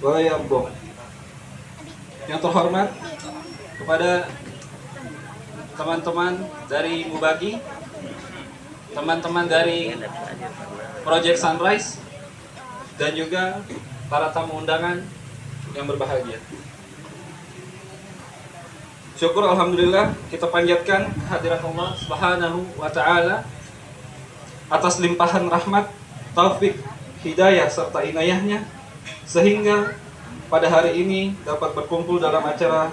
wa yarda. Yang terhormat kepada teman-teman dari Mubagi, teman-teman dari Project Sunrise, dan juga para tamu undangan yang berbahagia. Syukur alhamdulillah kita panjatkan kehadirat Allah Subhanahu wa taala atas limpahan rahmat, taufik, hidayah serta inayahnya sehingga pada hari ini dapat berkumpul dalam acara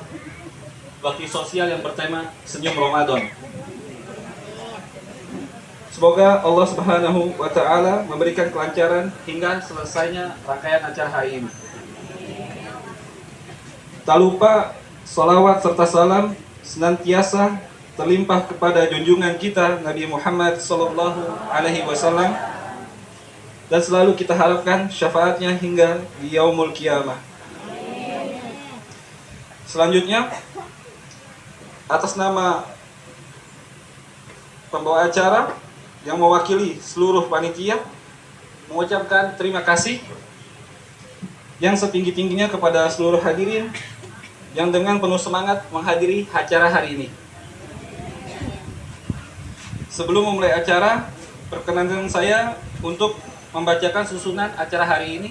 bakti sosial yang bertema Senyum Ramadan. Semoga Allah Subhanahu wa taala memberikan kelancaran hingga selesainya rangkaian acara hari ini. Tak lupa salawat serta salam senantiasa terlimpah kepada junjungan kita Nabi Muhammad sallallahu alaihi wasallam dan selalu kita harapkan syafaatnya hingga di yaumul qiyamah. Selanjutnya, atas nama pembawa acara yang mewakili seluruh panitia mengucapkan terima kasih yang setinggi-tingginya kepada seluruh hadirin yang dengan penuh semangat menghadiri acara hari ini. Sebelum memulai acara, perkenankan saya untuk membacakan susunan acara hari ini.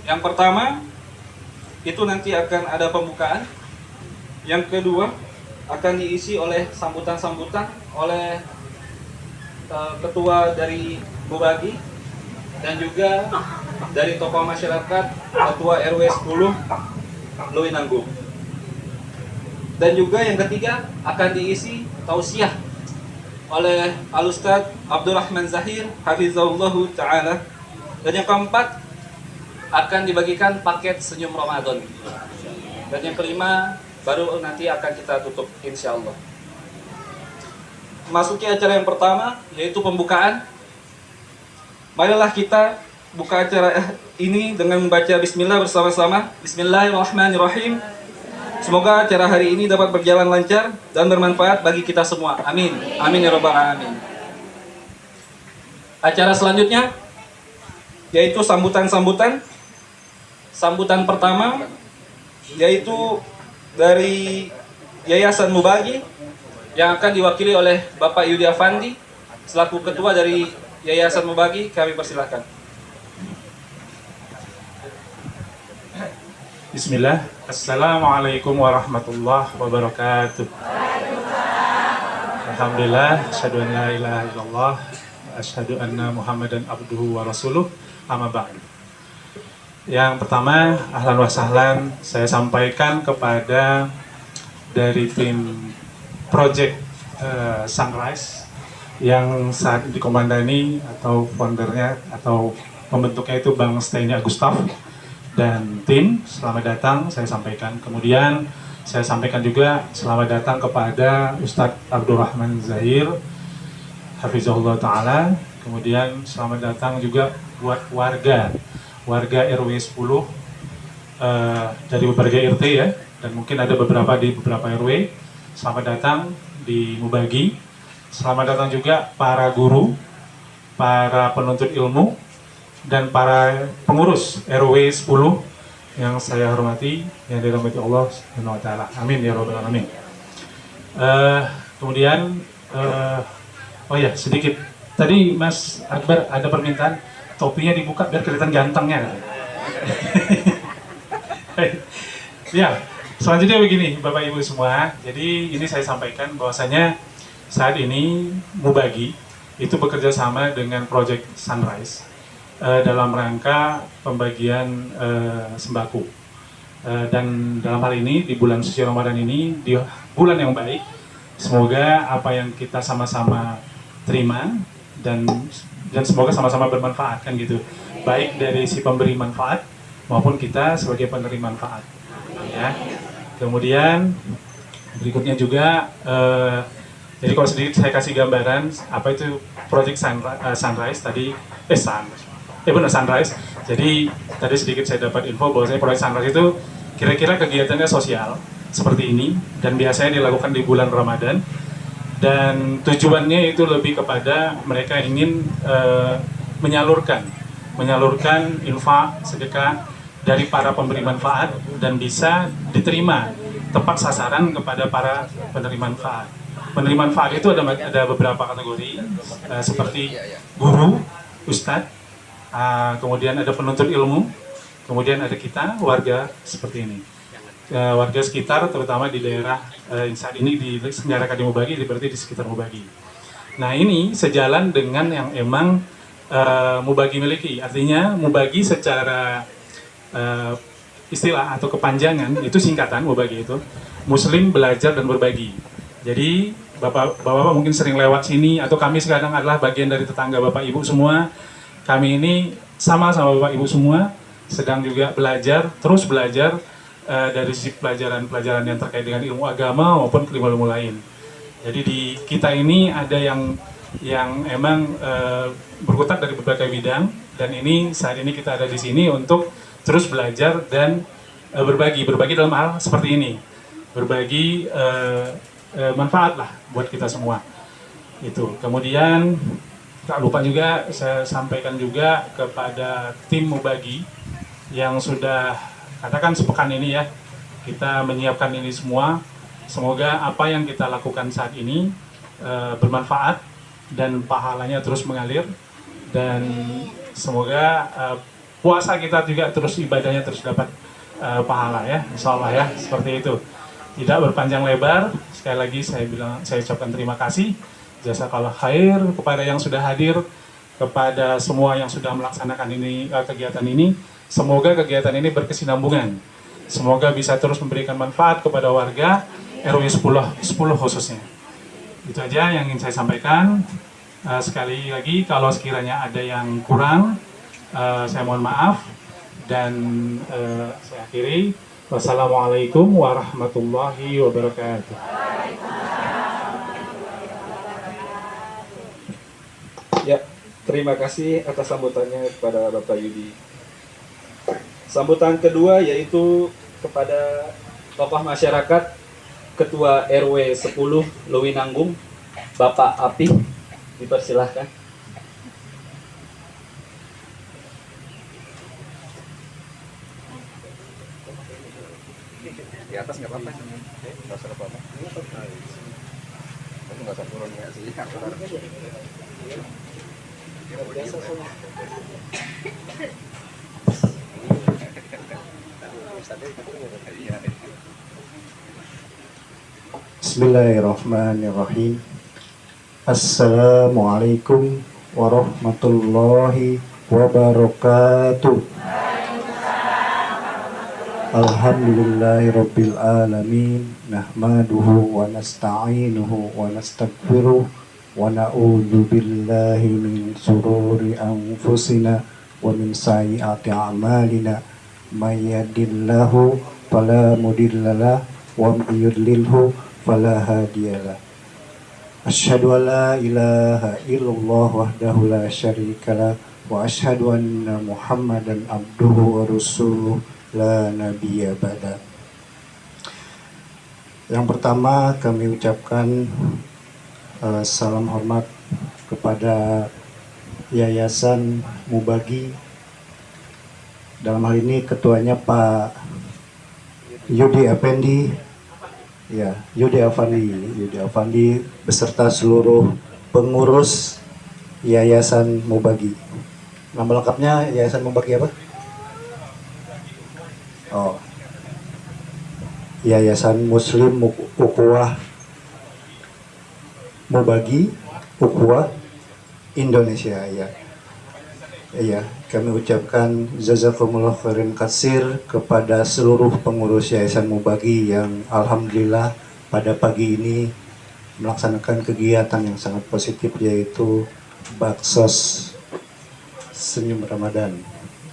Yang pertama, itu nanti akan ada pembukaan. Yang kedua, akan diisi oleh sambutan-sambutan oleh ketua dari Mubagi dan juga dari tokoh masyarakat, ketua RW 10 Lui Nanggung. Dan juga yang ketiga akan diisi tausiah oleh Al-Ustadz Abdurrahman Zahir Hafizahullahu Ta'ala. Dan yang keempat akan dibagikan paket Senyum Ramadan. Dan yang kelima baru nanti akan kita tutup insya Allah. Masuki acara yang pertama yaitu pembukaan. Marilah kita buka acara ini dengan membaca bismillah bersama-sama. Bismillahirrahmanirrahim. Semoga acara hari ini dapat berjalan lancar dan bermanfaat bagi kita semua. Amin. Amin ya rabbal alamin. Acara selanjutnya yaitu sambutan-sambutan. Sambutan pertama yaitu dari Yayasan Mubagi yang akan diwakili oleh Bapak Yudi Afandi selaku ketua dari Yayasan Mubagi. Kami persilahkan. Bismillah. Assalamualaikum warahmatullahi wabarakatuh. Alhamdulillah, asyhadu an la ilaha illallah, asyhadu anna Muhammadan abduhu wa rasuluh, amma ba'du. Yang pertama, ahlan wa sahlan saya sampaikan kepada dari tim Project Sunrise yang saat dikomandani atau foundernya atau pembentuknya itu Bang Steny Agustaf dan tim, selamat datang saya sampaikan. Kemudian saya sampaikan juga selamat datang kepada Ustadz Abdurrahman Zahir Hafizahullah Ta'ala. Kemudian selamat datang juga buat warga RW 10 dari berbagai RT ya, dan mungkin ada beberapa di beberapa RW. Selamat datang di Mubagi. Selamat datang juga para guru, para penuntut ilmu, dan para pengurus RW 10 yang saya hormati, yang dirahmati Allah Subhanahu wa taala. Amin ya rabbal alamin. Kemudian oh ya, sedikit tadi Mas Akbar ada permintaan topinya dibuka biar kelihatan gantengnya. Ya, selanjutnya begini Bapak Ibu semua. Jadi ini saya sampaikan bahwasanya saat ini Mubagi itu bekerja sama dengan Project Sunrise dalam rangka pembagian sembako. Dan dalam hal ini di bulan suci Ramadan ini, di bulan yang baik, semoga apa yang kita sama-sama terima dan semoga sama-sama bermanfaat kan gitu, baik dari si pemberi manfaat maupun kita sebagai penerima manfaat ya. Kemudian berikutnya juga jadi kalau sedikit saya kasih gambaran apa itu Project Sunrise tadi Sunrise. Jadi tadi sedikit saya dapat info bahwa Project Sunrise itu kira-kira kegiatannya sosial seperti ini dan biasanya dilakukan di bulan Ramadan. Dan tujuannya itu lebih kepada mereka ingin menyalurkan infak, sedekah dari para pemberi manfaat dan bisa diterima tepat sasaran kepada para penerima manfaat. Penerima manfaat itu ada beberapa kategori seperti guru, ustadz, kemudian ada penuntut ilmu, kemudian ada kita warga seperti ini. Warga sekitar terutama di daerah saat ini diselenggarakan di Mubagi, berarti di sekitar Mubagi. Nah ini sejalan dengan yang emang Mubagi miliki, artinya Mubagi secara istilah atau kepanjangan itu singkatan Mubagi itu Muslim belajar dan berbagi. Jadi bapak-bapak mungkin sering lewat sini atau kami sekarang adalah bagian dari tetangga bapak ibu semua. Kami ini sama bapak ibu semua sedang juga belajar, terus belajar dari sisi pelajaran-pelajaran yang terkait dengan ilmu agama maupun ilmu-ilmu lain. Jadi di kita ini ada yang emang berkutat dari berbagai bidang, dan ini saat ini kita ada di sini untuk terus belajar dan berbagi dalam hal seperti ini, berbagi manfaat lah buat kita semua. Itu. Kemudian tak lupa juga saya sampaikan juga kepada tim Mubagi yang sudah katakan sepekan ini ya, kita menyiapkan ini semua. Semoga apa yang kita lakukan saat ini bermanfaat dan pahalanya terus mengalir, dan semoga puasa kita juga terus ibadahnya terus dapat pahala ya, insya Allah ya, seperti itu. Tidak berpanjang lebar, sekali lagi saya ucapkan terima kasih, jazakallah khair kepada yang sudah hadir, kepada semua yang sudah melaksanakan ini kegiatan ini. Semoga kegiatan ini berkesinambungan, semoga bisa terus memberikan manfaat kepada warga RW 10 khususnya. Itu aja yang ingin saya sampaikan. Sekali lagi kalau sekiranya ada yang kurang, saya mohon maaf, dan saya akhiri. Wassalamualaikum warahmatullahi wabarakatuh. Ya, terima kasih atas sambutannya kepada Bapak Yudi. Sambutan kedua yaitu kepada tokoh masyarakat, Ketua RW 10 Lewinanggung, Bapak Api, dipersilahkan. Di atas nggak apa-apa, nggak usah apa-apa. Tapi nggak usah turun nggak sih? Bismillahirrahmanirrahim. Assalamualaikum warahmatullahi wabarakatuh. Alhamdulillahirabbil alamin, nahmaduhu wa nasta'inuhu wa nastaghfiruh wa na'udzu billahi min shururi anfusina wa min sayyiati a'malina. May yahdihillahu fala mudhillalah wa may yudlilhu fala hadiyalah. Asyhadu an la ilaha illallah wahdahu la syarikalah wa asyhadu anna Muhammadan abduhu wa rasuluh la nabiyya ba'da. Yang pertama kami ucapkan salam hormat kepada Yayasan Mubagi, dalam hal ini ketuanya Pak Yudi Effendi, ya, Yudi Effendi beserta seluruh pengurus Yayasan Mubagi. Nama lengkapnya Yayasan Mubagi apa? Oh, Yayasan Muslim Ukhuwah Mubagi Ukhuwah Indonesia, ya. Iya, kami ucapkan jazakumullah khairan katsir kepada seluruh pengurus Yayasan Mubagi yang alhamdulillah pada pagi ini melaksanakan kegiatan yang sangat positif, yaitu baksos Senyum Ramadan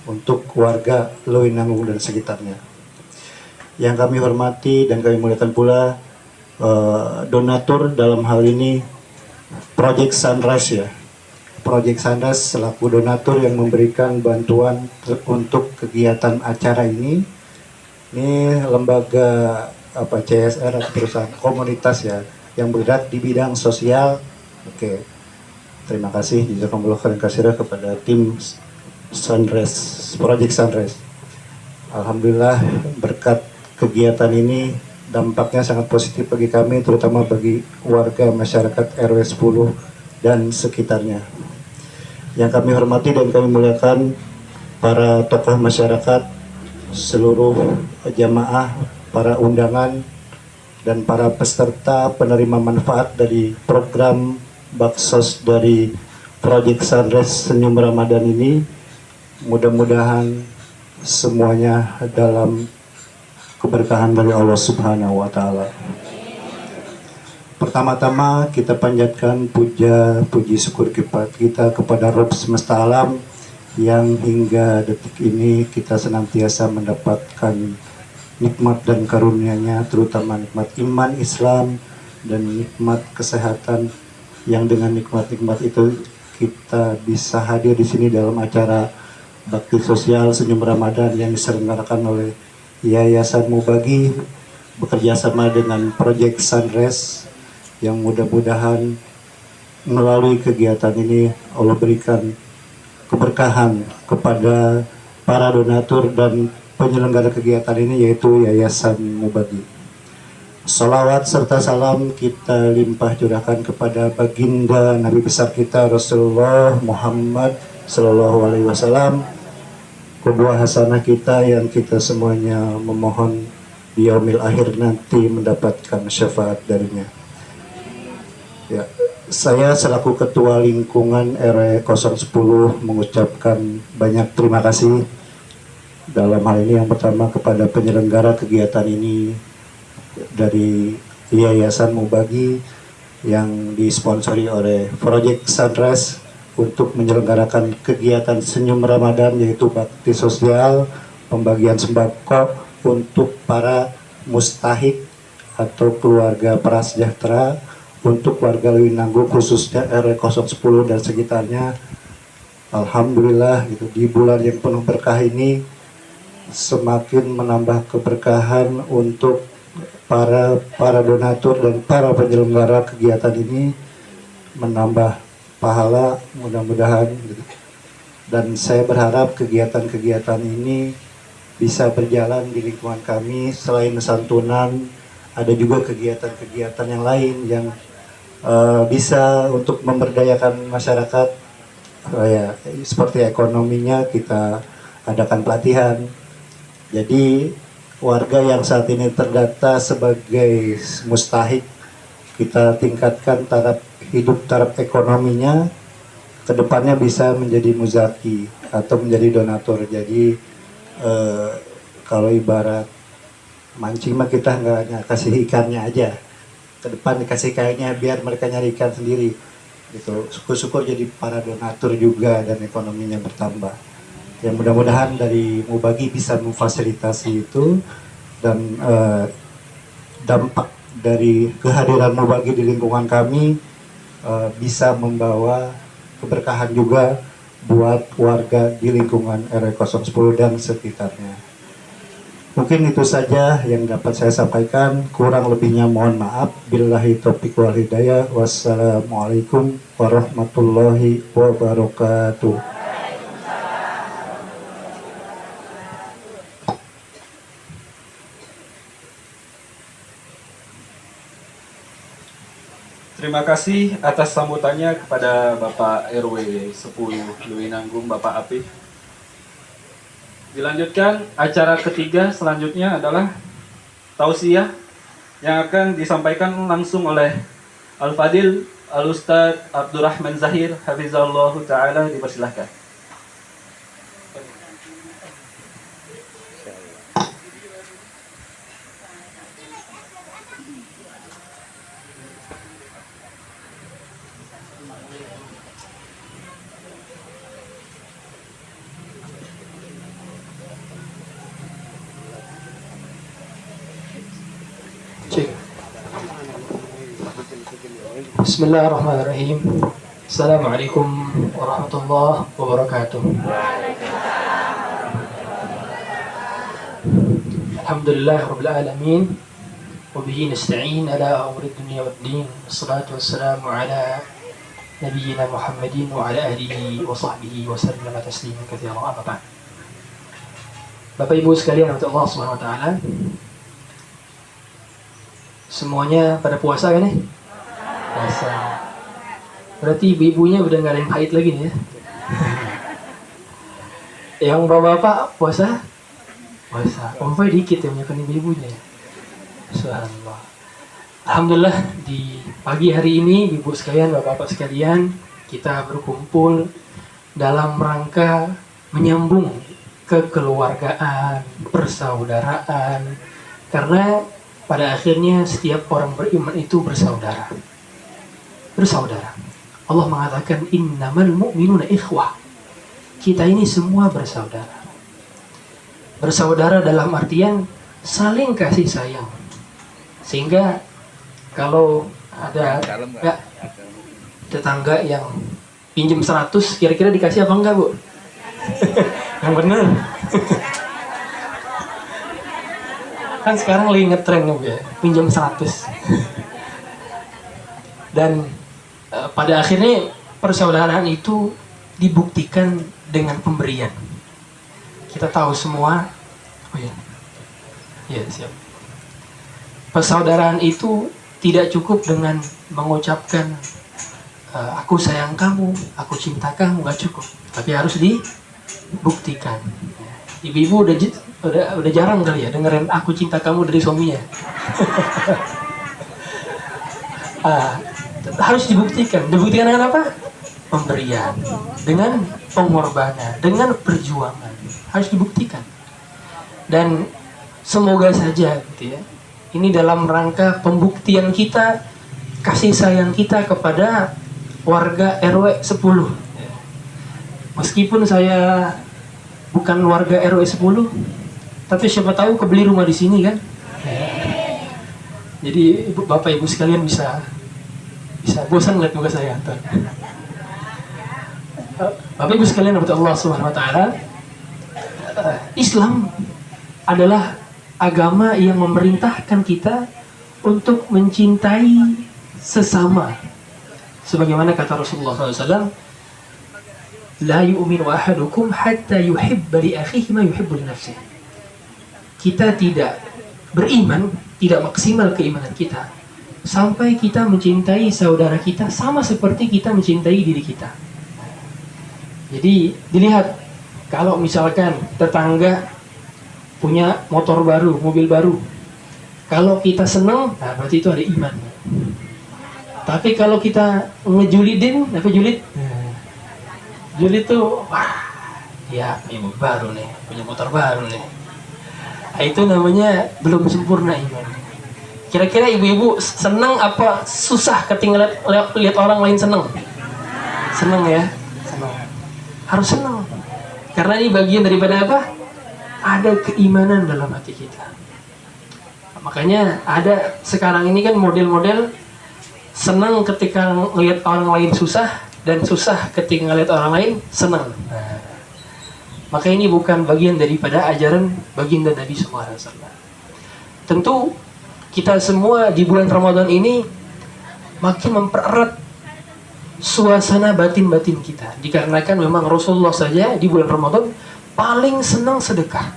untuk warga Lewinanggung dan sekitarnya. Yang kami hormati dan kami muliakan pula donatur dalam hal ini Project Sunrise, ya. Project Sunrise selaku donatur yang memberikan bantuan untuk kegiatan acara ini. Ini lembaga CSR atau perusahaan komunitas, ya, yang bergerak di bidang sosial. Oke. Terima kasih jazakumullah khairan katsir kepada tim Sunrise, Project Sunrise. Alhamdulillah berkat kegiatan ini dampaknya sangat positif bagi kami, terutama bagi warga masyarakat RW 10 dan sekitarnya. Yang kami hormati dan kami muliakan para tokoh masyarakat, seluruh jamaah, para undangan, dan para peserta penerima manfaat dari program Baksos dari Project Sunrise Senyum Ramadan ini. Mudah-mudahan semuanya dalam keberkahan dari Allah Subhanahu wa Ta'ala. Pertama-tama kita panjatkan puji syukur kita kepada Rabb semesta alam yang hingga detik ini kita senantiasa mendapatkan nikmat dan karunia-Nya, terutama nikmat iman Islam dan nikmat kesehatan, yang dengan nikmat-nikmat itu kita bisa hadir di sini dalam acara bakti sosial Senyum Ramadan yang diselenggarakan oleh Yayasan Mubagi bekerja sama dengan Project Sunrise, yang mudah-mudahan melalui kegiatan ini Allah berikan keberkahan kepada para donatur dan penyelenggara kegiatan ini, yaitu Yayasan Mubagi. Salawat serta salam kita limpah curahkan kepada baginda Nabi besar kita Rasulullah Muhammad Sallallahu Alaihi Wasallam, kedua hasanah kita yang kita semuanya memohon di yaumil akhir nanti mendapatkan syafaat darinya. Ya, saya selaku Ketua Lingkungan RW 010 mengucapkan banyak terima kasih dalam hal ini, yang pertama kepada penyelenggara kegiatan ini dari Yayasan Mubagi yang disponsori oleh Project Sunrise untuk menyelenggarakan kegiatan Senyum Ramadan, yaitu bakti sosial pembagian sembako untuk para mustahik atau keluarga prasejahtera, untuk warga Lewinanggung khususnya RW 010 dan sekitarnya. Alhamdulillah gitu, di bulan yang penuh berkah ini semakin menambah keberkahan untuk para donatur dan para penyelenggara kegiatan ini, menambah pahala mudah-mudahan gitu. Dan saya berharap kegiatan-kegiatan ini bisa berjalan di lingkungan kami. Selain santunan, ada juga kegiatan-kegiatan yang lain yang bisa untuk memberdayakan masyarakat, ya, seperti ekonominya kita adakan pelatihan. Jadi warga yang saat ini terdata sebagai mustahik kita tingkatkan taraf hidup, taraf ekonominya, kedepannya bisa menjadi muzaki atau menjadi donatur. Jadi kalau ibarat mancing mah kita nggak hanya kasih ikannya aja, ke depan dikasih kayaknya biar mereka nyari ikan sendiri gitu. Syukur-syukur jadi para donatur juga dan ekonominya bertambah. Ya, mudah-mudahan dari Mubagi bisa memfasilitasi itu, dan dampak dari kehadiran Mubagi di lingkungan kami bisa membawa keberkahan juga buat warga di lingkungan RW 010 dan sekitarnya. Mungkin itu saja yang dapat saya sampaikan, kurang lebihnya mohon maaf. Billahi taufiq wal hidayah. Wassalamualaikum warahmatullahi wabarakatuh. Terima kasih atas sambutannya kepada Bapak RW 10 Lewinanggung, Bapak Apif. Dilanjutkan acara ketiga selanjutnya adalah tausiah yang akan disampaikan langsung oleh Al-Fadil Al-Ustadz Abdurrahman Zahir Hafizahullah Ta'ala. Dipersilahkan. Bismillahirrahmanirrahim. Assalamualaikum warahmatullahi wabarakatuh. Alhamdulillah rabbil alamin, wa bihi nasta'in ala umuri dunya waddin. Wassalatu wassalamu ala nabiyyina Muhammadin wa ala alihi wa sahbihi wa sallama tasliman katsiran. Amma ba'd. Bapak Ibu sekalian untuk Allah Subhanahu wa taala. Semuanya pada puasa kan ya? Puasa. Berarti ibu-ibunya udah nggak ada yang haid lagi nih ya. Yang bapak-bapak puasa? Puasa. Bapak dikit yang punya ibu-ibunya. Subhanallah. Alhamdulillah di pagi hari ini ibu sekalian, bapak-bapak sekalian, kita berkumpul dalam rangka menyambung kekeluargaan, persaudaraan. Karena pada akhirnya setiap orang beriman itu bersaudara. Bersaudara. Allah mengatakan innamal mu'minuna ikhwah. Kita ini semua bersaudara. Bersaudara dalam artian saling kasih sayang. Sehingga kalau ada tetangga yang pinjam 100, kira-kira dikasih apa enggak, Bu? Yang benar. Kan sekarang lagi ngetren ya, pinjam 100. Dan pada akhirnya persaudaraan itu dibuktikan dengan pemberian. Kita tahu semua, oh ya, ya siap. Persaudaraan itu tidak cukup dengan mengucapkan aku sayang kamu, aku cinta kamu, nggak cukup. Tapi harus dibuktikan. Ibu-ibu udah jarang kali ya dengerin aku cinta kamu dari suaminya. Harus dibuktikan. Dibuktikan dengan apa? Pemberian, dengan pengorbanan, dengan perjuangan. Harus dibuktikan. Dan semoga saja gitu ya. Ini dalam rangka pembuktian kita, kasih sayang kita kepada warga RW 10. Meskipun saya bukan warga RW 10, tapi siapa tahu kebeli rumah di sini kan. Jadi Bapak Ibu sekalian bisa bosan lihat muka saya. Bapak Ibu sekalian Allah Subhanahu wa taala, Islam adalah agama yang memerintahkan kita untuk mencintai sesama. Sebagaimana kata Rasulullah SAW, la yu'minu ahadukum hatta yuhibba li akhihi ma yuhibbu li nafsihi. Kita tidak beriman, tidak maksimal keimanan kita sampai kita mencintai saudara kita sama seperti kita mencintai diri kita. Jadi dilihat, kalau misalkan tetangga punya motor baru, mobil baru, kalau kita senang, nah berarti itu ada iman. Tapi kalau kita ngejulidin, apa julid? Julid tuh, wah, ya punya mobil baru nih, punya motor baru nih. Nah, itu namanya belum sempurna iman. Kira-kira ibu-ibu senang apa susah ketika lihat orang lain senang? Senang ya, senang. Harus senang. Karena ini bagian daripada apa? Ada keimanan dalam hati kita. Makanya ada sekarang ini kan model-model senang ketika ngelihat orang lain susah dan susah ketika ngelihat orang lain senang. Maka ini bukan bagian daripada ajaran baginda Nabi SAW. Tentu kita semua di bulan Ramadan ini makin mempererat suasana batin-batin kita. Dikarenakan memang Rasulullah saja di bulan Ramadan paling senang sedekah.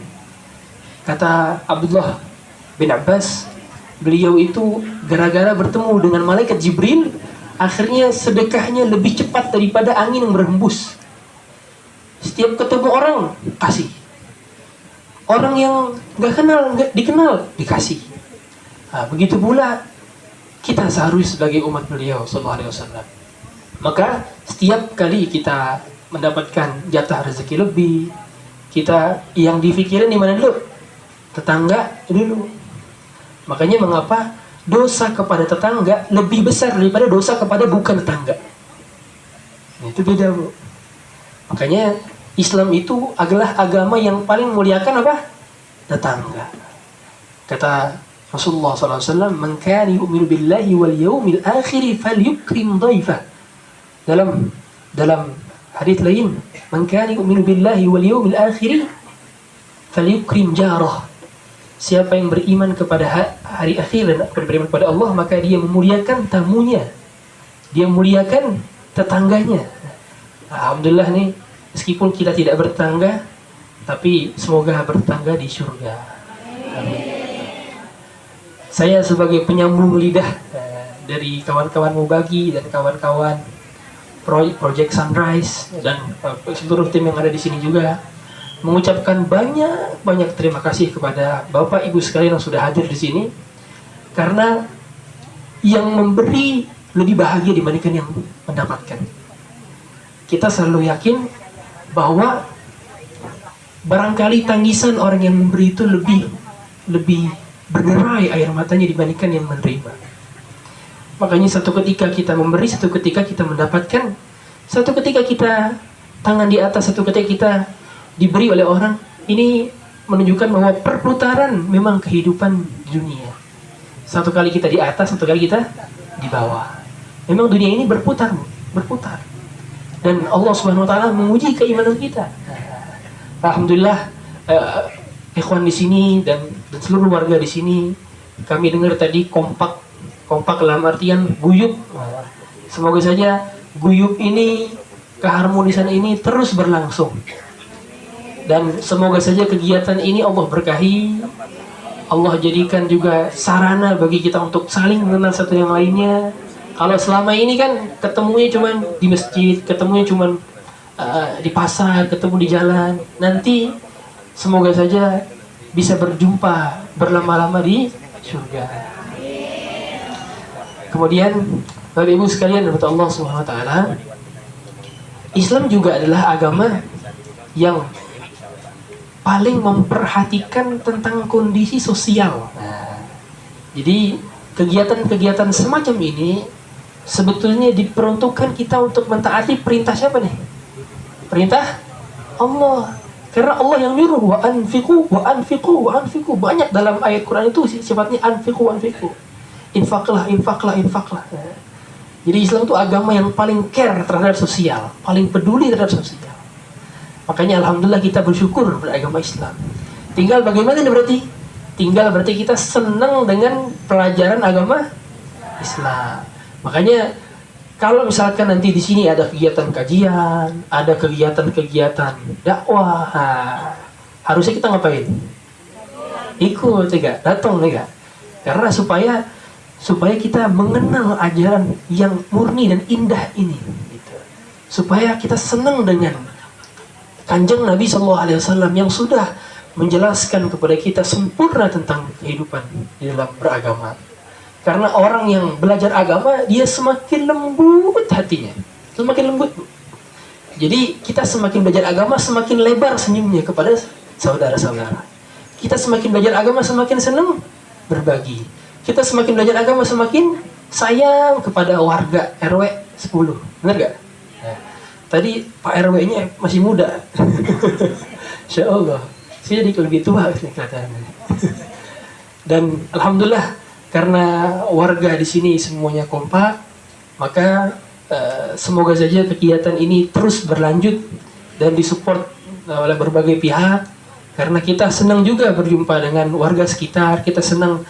Kata Abdullah bin Abbas, beliau itu gara-gara bertemu dengan malaikat Jibril, akhirnya sedekahnya lebih cepat daripada angin yang berhembus. Setiap ketemu orang, kasih. Orang yang gak kenal, gak dikenal, dikasih. Nah, begitu pula kita seharusnya sebagai umat beliau sallallahu alaihi wasallam. Maka setiap kali kita mendapatkan jatah rezeki lebih, kita yang dipikirin di mana dulu? Tetangga dulu. Makanya mengapa dosa kepada tetangga lebih besar daripada dosa kepada bukan tetangga? Nah, itu beda, Bu. Makanya Islam itu adalah agama yang paling muliakan apa? Tetangga. Kata Rasulullah SAW, "Man kana yu'minu billahi wal yawmil akhir falyukrim dhaifah." Dalam hadis lain, "Man kana yu'minu billahi wal yawmil akhir falyukrim jarah." Siapa yang beriman kepada hari akhir dan beriman kepada Allah, maka dia memuliakan tamunya. Dia memuliakan tetangganya. Alhamdulillah nih, meskipun kita tidak bertetangga, tapi semoga bertetangga di surga. Amin. Saya sebagai penyambung lidah dari kawan-kawan Mubagi dan kawan-kawan Project Sunrise dan seluruh tim yang ada di sini juga mengucapkan banyak terima kasih kepada Bapak Ibu sekalian yang sudah hadir di sini, karena yang memberi lebih bahagia dibandingkan yang mendapatkan. Kita selalu yakin bahwa barangkali tangisan orang yang memberi itu lebih berderai air matanya dibandingkan yang menerima. Makanya satu ketika kita memberi, satu ketika kita mendapatkan, satu ketika kita tangan di atas, satu ketika kita diberi oleh orang. Ini menunjukkan bahwa perputaran memang kehidupan di dunia. Satu kali kita di atas, satu kali kita di bawah. Memang dunia ini berputar. Dan Allah Subhanahu wa taala menguji keimanan kita. Alhamdulillah, ikhwan di sini dan seluruh warga di sini, kami dengar tadi kompak dalam artian guyup. Semoga saja guyup ini, keharmonisan ini terus berlangsung, dan semoga saja kegiatan ini Allah berkahi, Allah jadikan juga sarana bagi kita untuk saling mengenal satu yang lainnya. Kalau selama ini kan ketemunya cuma di masjid, ketemunya cuma di pasar, ketemu di jalan. Nanti semoga saja bisa berjumpa berlama-lama di surga. Kemudian Bapak Ibu sekalian, rahmat Allah Subhanahu wa taala, Islam juga adalah agama yang paling memperhatikan tentang kondisi sosial. Jadi kegiatan-kegiatan semacam ini sebetulnya diperuntukkan kita untuk mentaati perintah siapa nih? Perintah Allah. Karena Allah yang nyuruh, wa anfiqu. Banyak dalam ayat Quran itu sifatnya anfiqu. Infaklah. Jadi Islam itu agama yang paling care terhadap sosial, paling peduli terhadap sosial. Makanya alhamdulillah kita bersyukur beragama Islam. Tinggal bagaimana ini berarti? Tinggal berarti kita senang dengan pelajaran agama Islam. Makanya kalau misalkan nanti di sini ada kegiatan kajian, ada kegiatan dakwah, harusnya kita ngapain? Ikut, enggak? Datang, enggak? Karena supaya kita mengenal ajaran yang murni dan indah ini, gitu. Supaya kita senang dengan Kanjeng Nabi SAW yang sudah menjelaskan kepada kita sempurna tentang kehidupan di dalam beragama. Karena orang yang belajar agama, dia semakin lembut hatinya, semakin lembut. Jadi kita semakin belajar agama, semakin lebar senyumnya kepada saudara-saudara. Kita semakin belajar agama, semakin senang berbagi. Kita semakin belajar agama, semakin sayang kepada warga RW 10. Benar gak? Nah, tadi Pak RW-nya masih muda. Insya Allah. Saya jadi lebih tua kelihatannya. Dan alhamdulillah, karena warga di sini semuanya kompak, maka semoga saja kegiatan ini terus berlanjut dan disupport oleh berbagai pihak. Karena kita senang juga berjumpa dengan warga sekitar, kita senang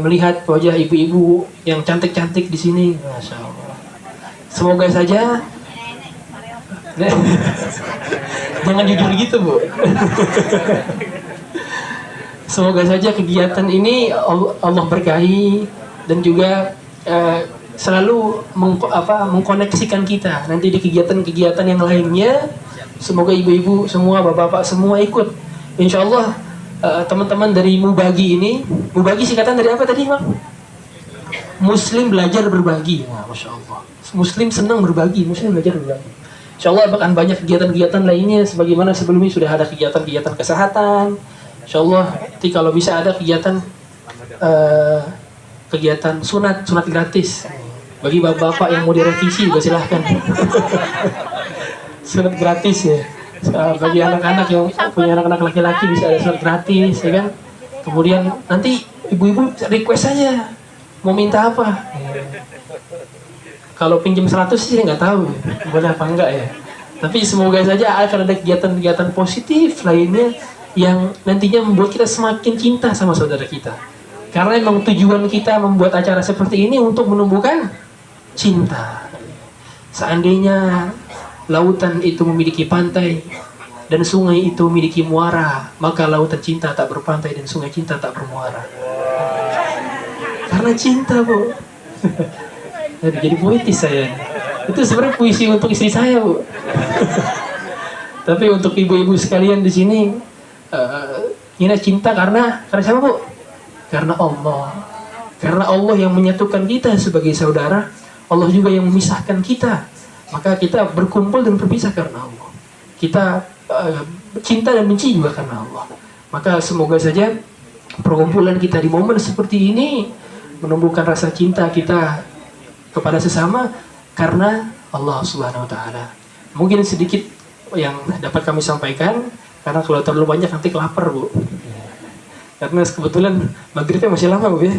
melihat wajah ibu-ibu yang cantik-cantik di sini, masya Allah. Semoga saja, jangan jujur gitu Bu. Semoga saja kegiatan ini Allah berkahi dan juga selalu mengkoneksikan kita nanti di kegiatan-kegiatan yang lainnya. Semoga ibu-ibu semua, bapak-bapak semua ikut. Insya Allah teman-teman dari Mubagi ini, Mubagi singkatan dari apa tadi Bang? Muslim belajar berbagi. Nah, masya Allah. Muslim senang berbagi, Muslim belajar berbagi. Insya Allah akan banyak kegiatan-kegiatan lainnya, sebagaimana sebelumnya sudah ada kegiatan-kegiatan kesehatan. Insya Allah, nanti kalau bisa ada kegiatan sunat gratis bagi bapak-bapak yang mau direvisi juga silahkan. Sunat gratis ya, bagi anak-anak yang punya anak-anak laki-laki bisa ada sunat gratis ya kan. Kemudian nanti ibu-ibu request aja mau minta apa. Kalau pinjam 100 sih nggak tahu boleh apa enggak ya. Tapi semoga saja akan ada kegiatan-kegiatan positif lainnya yang nantinya membuat kita semakin cinta sama saudara kita. Karena memang tujuan kita membuat acara seperti ini untuk menumbuhkan cinta. Seandainya lautan itu memiliki pantai, dan sungai itu memiliki muara, maka lautan cinta tak berpantai dan sungai cinta tak bermuara. Karena cinta, Bu. Jadi puitis saya. Itu sebenarnya puisi untuk istri saya, Bu. Tapi untuk ibu-ibu sekalian di sini, ini cinta karena siapa, Bu? Karena Allah. Karena Allah yang menyatukan kita sebagai saudara, Allah juga yang memisahkan kita. Maka kita berkumpul dan berpisah karena Allah. Kita cinta dan benci juga karena Allah. Maka semoga saja perkumpulan kita di momen seperti ini menumbuhkan rasa cinta kita kepada sesama karena Allah Subhanahu wa taala. Mungkin sedikit yang dapat kami sampaikan, karena kalau terlalu banyak nanti lapar, Bu. Karena kebetulan maghribnya masih lama, Bu, ya.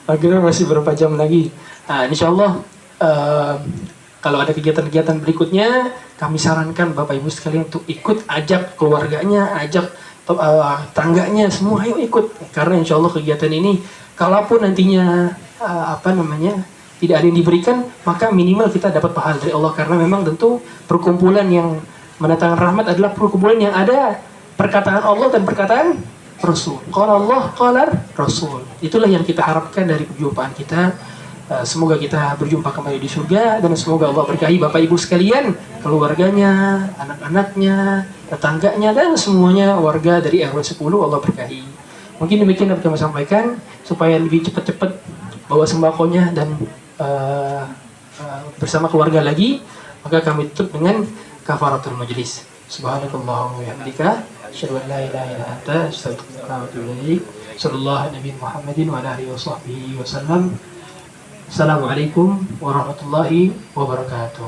Maghribnya masih berapa jam lagi. Nah, insya Allah kalau ada kegiatan-kegiatan berikutnya, kami sarankan Bapak Ibu sekalian untuk ikut, ajak keluarganya, ajak tangganya, semua ayo ikut. Karena insya Allah kegiatan ini, kalaupun nantinya tidak ada yang diberikan, maka minimal kita dapat pahala dari Allah. Karena memang tentu perkumpulan yang mendatangkan rahmat adalah perkumpulan yang ada perkataan Allah dan perkataan Rasul. Qala Allah, qala Rasul. Itulah yang kita harapkan dari perjumpaan kita. Semoga kita berjumpa kembali di surga, dan semoga Allah berkahi Bapak Ibu sekalian, keluarganya, anak-anaknya, tetangganya, dan semuanya warga dari RW 10 Allah berkahi. Mungkin demikian yang kami sampaikan, supaya lebih cepat-cepat bawa sembakonya dan bersama keluarga lagi, maka kami tutup dengan kafaratul majlis. Subhanakallahumma wa bihamdika, asyhadu an la ilaha illa anta, astaghfiruka wa atubu ilaik. Sallallahu Nabi Muhammadin wa ala alihi wasallam. Assalamualaikum warahmatullahi wabarakatuh.